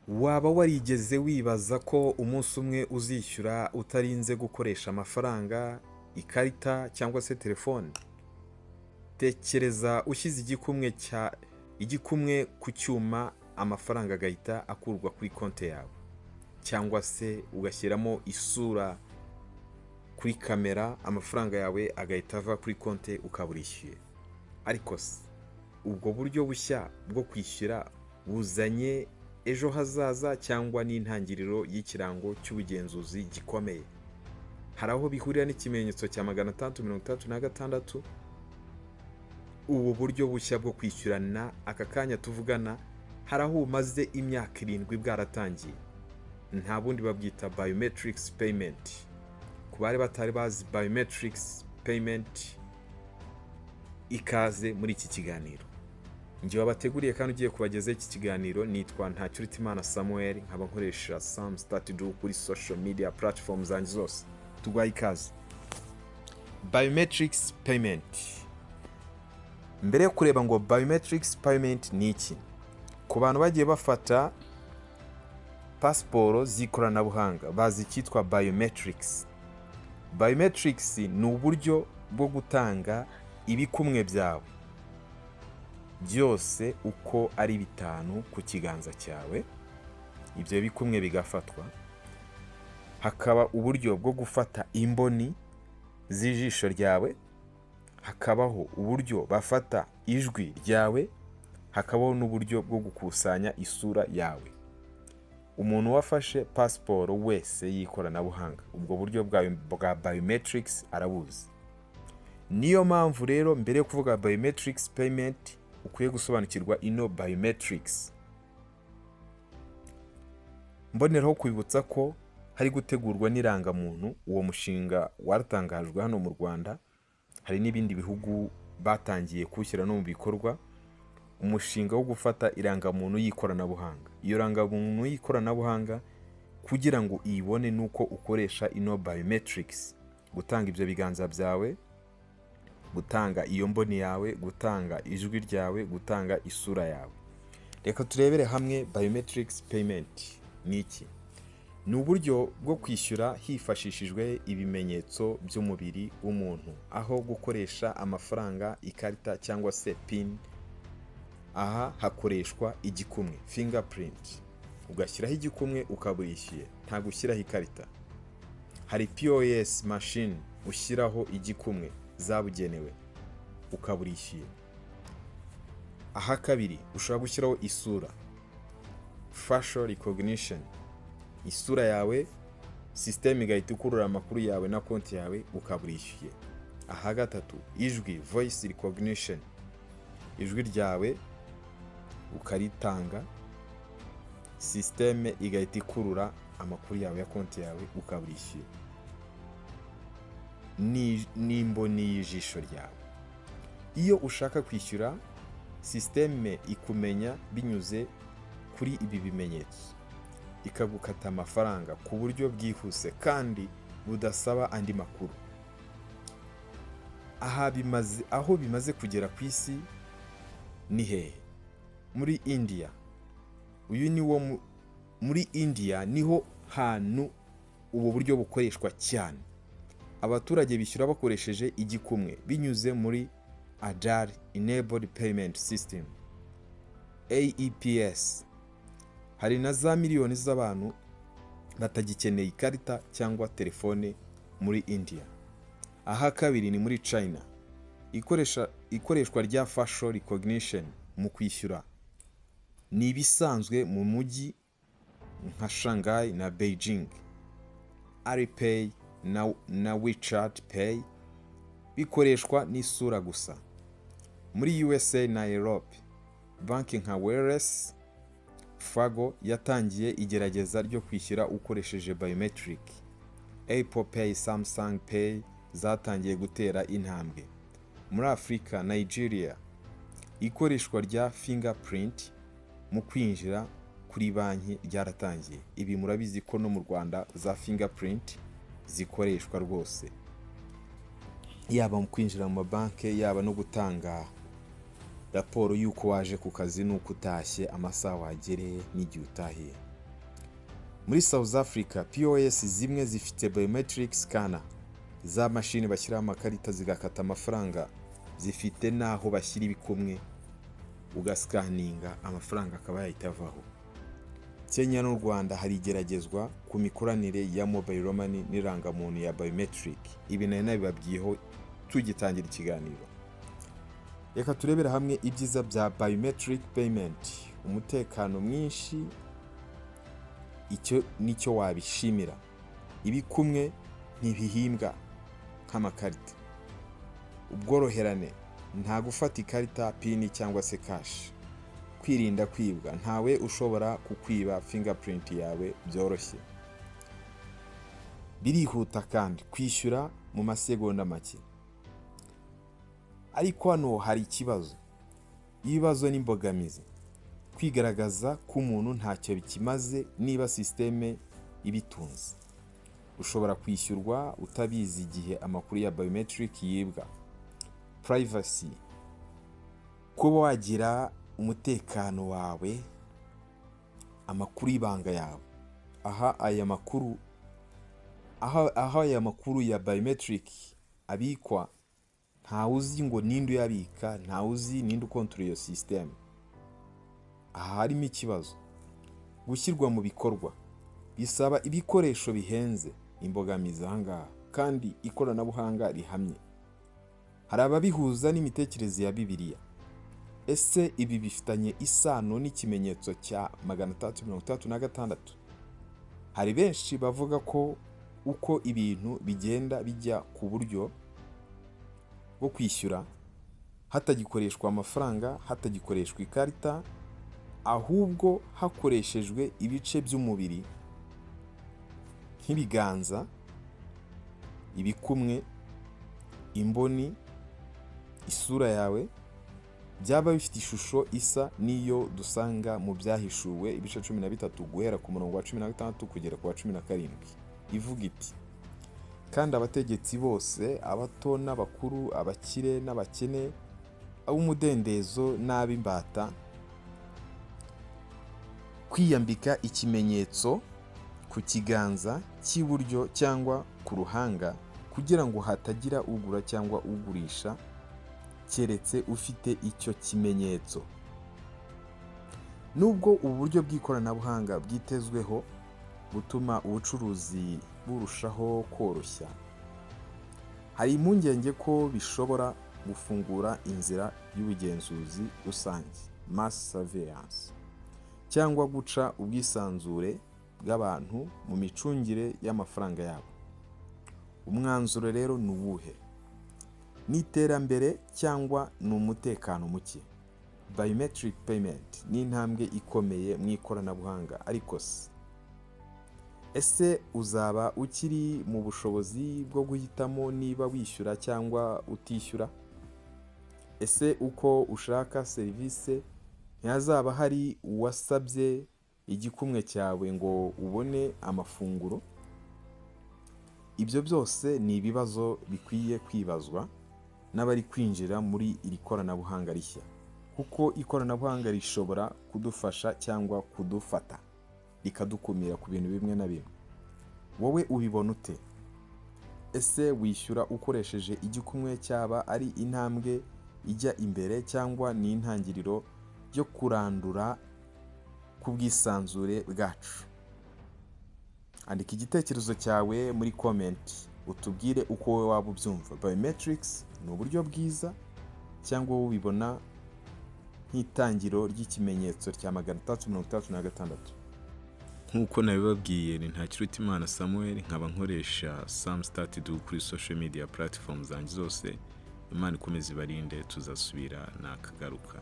Waba warigeze wibaza ko umunsi umwe uzishyura utarinze gukoresha amafaranga, ikarita cyangwa se telefone? Tekereza ushyize igikumwe ku cyuma, amafaranga agahita akurwa kuri konti yawe, cyangwa se ugashyiramo isura kuri kamera, amafaranga yawe agahita ava kuri konti ukaba urishyuye. Ariko se ubwo buryo bushya bwo kwishyura buzanye ejo hazaza cyangwa n'intangiriro y'ikirango cy'ubugenzuzi gikomeye? Hari aho bihurira n'ikimenyetso cya 636. Ubu buryo bushya bwo kwishyurana aka kanya tuvugana hari aho bumaze imyaka 7 bwaratangiye. Nta bundi babwita Biometric Payment. Ku bari batari bazi Biometric Payment, ikaze muri iki kiganiro. Njye wabateguriye kandi ugiye kubagezaho iki kiganiro nitwa Ntacuritimana Samuel, nkaba nkoresha Sam Statidu kuri social media platforms zanjye zose. Tugwaye ikaze. Biometric Payment. Mbere yo kureba ngo Biometric Payment ni iki, ku bantu bagiye bafata pasiporo z'ikoranabuhanga bazi icyitwa Biometrics. Biometrics ni uburyo bwo gutanga ibikumwe byawe byose uko ari 5 ku kiganza cyawe. Ibyo bikumwe bigafatwa. Hakaba uburyo bwo gufata imboni z'ijisho ryawe, hakabaho uburyo bafata ijwi ryawe, hakabaho n'uburyo bwo gukusanya isura yawe. Umuntu wafashe pasiporo wese y'ikoranabuhanga ubwo buryo bwa Biometrics arabuzi. Niyo mpamvu rero mbere yo kuvuga Biometrics Payment ukwiye gusobanukirwa ino Biometrics. Mboneraho kwibutsa ko hari gutegurwa n'irangamuntu. Uwo mushinga waratangajwe hano mu Rwanda, hari n'ibindi bihugu batangiye kushyira no mu bikorwa umushinga wo gufata irangamuntu y'ikoranabuhanga. Iyo rangamuntu y'ikoranabuhanga kugira ngo iyibone nuko ukoresha ino Biometrics, gutanga ibyo biganza byawe, gutanga iyo mboni yawe, gutanga ijwi ryawe, gutanga isura yawe. Reka turebere hamwe Biometrics Payment ni iki. Ni uburyo bwo kwishyura hifashishijwe ibimenyetso by'umubiri w'umuntu, aho gukoresha amafaranga, ikarita cyangwa se PIN. Aha hakoreshwa igikumwe, fingerprint. Ugashyiraho igikumwe ukaba urishyuye, nta gushyiraho ikarita. Hari POS machine ushyiraho igikumwe zabugenewe ukaba urishyuye. Aha kabiri ushobora gushyiraho isura, facial recognition. Isura yawe system igahita ikurura amakuru yawe na konti yawe ukaba urishyuye. Aha gatatu ijwi, voice recognition. Ijwi ryawe ukaritanga, system igahita ikurura amakuru yawe ya konti yawe ukaba urishyuye. N'imboni y'ijisho ryawe. Iyo ushaka kwishyura, system ikumenya binyuze kuri ibi bimenyetso, ikagukata amafaranga ku buryo bwihuse kandi budasaba andi makuru. Aho bimaze kugera ku isi ni hehe? Muri India. Muri India niho hantu ubu buryo bukoreshwa cyane. Abaturage bishyura bakoresheje igikumwe binyuze muri Aadhaar Enabled Payment System, AEPS. Hari na za miliyoni z'abantu batagikeneye ikarita cyangwa telefone muri India. Aha kabiri ni muri China. Ikoreshwa rya facial recognition mu kwishyura ni ibisanzwe mu mujyi nka Shanghai na Beijing. Alipay na WeChat Pay bikoreshwa n'isura gusa. Muri USA na Europe, banki nka Wells Fargo yatangiye igerageza ryo kwishyura ukoresheje Biometric. Apple Pay, Samsung Pay zatangiye gutera intambwe. Muri Afrika, Nigeria, ikoreshwa rya fingerprint mu kwinjira kuri banki ryaratangiye. Ibi murabizi ko no mu Rwanda za fingerprint zikoreshwa rwose, yaba mu kwinjira mu mabanki, yaba no gutanga raporo y'uko waje ku kazi n'uko utashye, amasaha wagereye n'igihe utahiye. Muri South Africa POS zimwe zifite biometric scanner, za mashini bashyiraho amakarita zigakata amafaranga, zifite naho bashyira ibikumwe ugasikaninga amafaranga akaba yahita avaho. Kenya n'u Rwanda hari igeragezwa ku mikoranire ya mobile money n'irangamuntu ya biometric. Ibi nari nabibabwiyeho tugitangira ikiganiro. Reka turebera hamwe ibyiza bya Biometric Payment, umutekano mwinshi, icyo nicyo wabishimira. Ibikumwe ntibihimbwa nk'amakarita. Ubworoherane, nta gufata ikarita, pini cyangwa se cash. Kwirinda kwibwa, ntawe ushobora kukwiba fingerprint yawe byoroshye. Birihuta kandi kwishyura mu masegonda make. Ariko hano hari ikibazo. Ibibazo n'imbogamizi. Kwigaragaza k'umuntu ntacyo bikimaze niba systeme ibitunze. Ushobora kwishyurwa utabizi igihe amakuru ya biometric yibwa. Privacy, kuba wagira umutekano wawe, amakuru y'ibanga yawe. Aha aya makuru ya biometric abikwa, nta uzi ngo ninde uyabika, nta uzi ninde ukontorora iyo system. Aha harimo ikibazo. Gushyirwa mu bikorwa bisaba ibikoresho bihenze, imbogamizi ahangaha, kandi ikoranabuhanga rihamye. Hari ababihuza n'imitekerereze ya Bibiliya. Ese ibi bifitanye isano n'ikimenyetso cya 336? Hari benshi bavuga ko uko ibintu bigenda bijya ku buryo bwo kwishyura hatagikoreshwa amafaranga, hatagikoreshwa ikarita, ahubwo hakoreshejwe ibice by'umubiri nk'ibiganza, ibikumwe, imboni, isura yawe, byaba bifite ishusho isa n'iyo dusanga mu byahishuwe ibice 13 guhera ku murongo wa 16 kugera ku wa 17. Ivuga iti: kandi abategetsi bose, abato n'abakuru, abakire n'abakene, ab'umudendezo n'ab'imbata, kwiyambika ikimenyetso ku kiganza cy'iburyo cyangwa ku ruhanga, kugira ngo hatagira ugura cyangwa ugurisha keretse ufite icyo kimenyetso. Nubwo uburyo bw'ikoranabuhanga bwitezweho gutuma ubucuruzi burushaho koroshya, hari impungenge ko bishobora gufungura inzira y'ubugenzuzi rusange, mass surveillance, cyangwa guca ubwisanzure bw'abantu mu micungire y'amafaranga yabo. Umwanzuro rero ni uwuhe? Ni iterambere cyangwa ni umutekano muke? Biometric payment ni intambwe ikomeye mu ikoranabuhanga, ariko ese uzaba ukiri mu bushobozi bwo guhitamo niba wishyura cyangwa utishyura? Ese uko ushaka serivisi ntihazaba hari uwasabye igikumwe cyawe ngo ubone amafunguro? Ibyo byose ni ibibazo bikwiye kwibazwa n'abari kwinjira muri iri koranabuhanga rishya, kuko ikoranabuhanga rishobora kudufasha cyangwa kudufata rikadukumira ku bintu bimwe na bimwe. Wowe ubibona ute? Ese wishyura ukoresheje igikumwe cyaba ari intambwe ijya imbere cyangwa ni intangiriro yo kurandura ku bwisanzure bwacu? Andika igitekerezo cyawe muri comment, utubwire uko wowe waba ubyumva. Biometrics ni uburyo bwiza cyangwa wowe ubibona nk'itangiro ry'ikimenyetso cya 336? Nk'uko nabibabwiye, ni Ntakirutimana Samuel, nkaba nkoresha Samstarted kuri social media platforms zanjye zose. Imana ikomeze ibarinde, tuzasubira nakagaruka.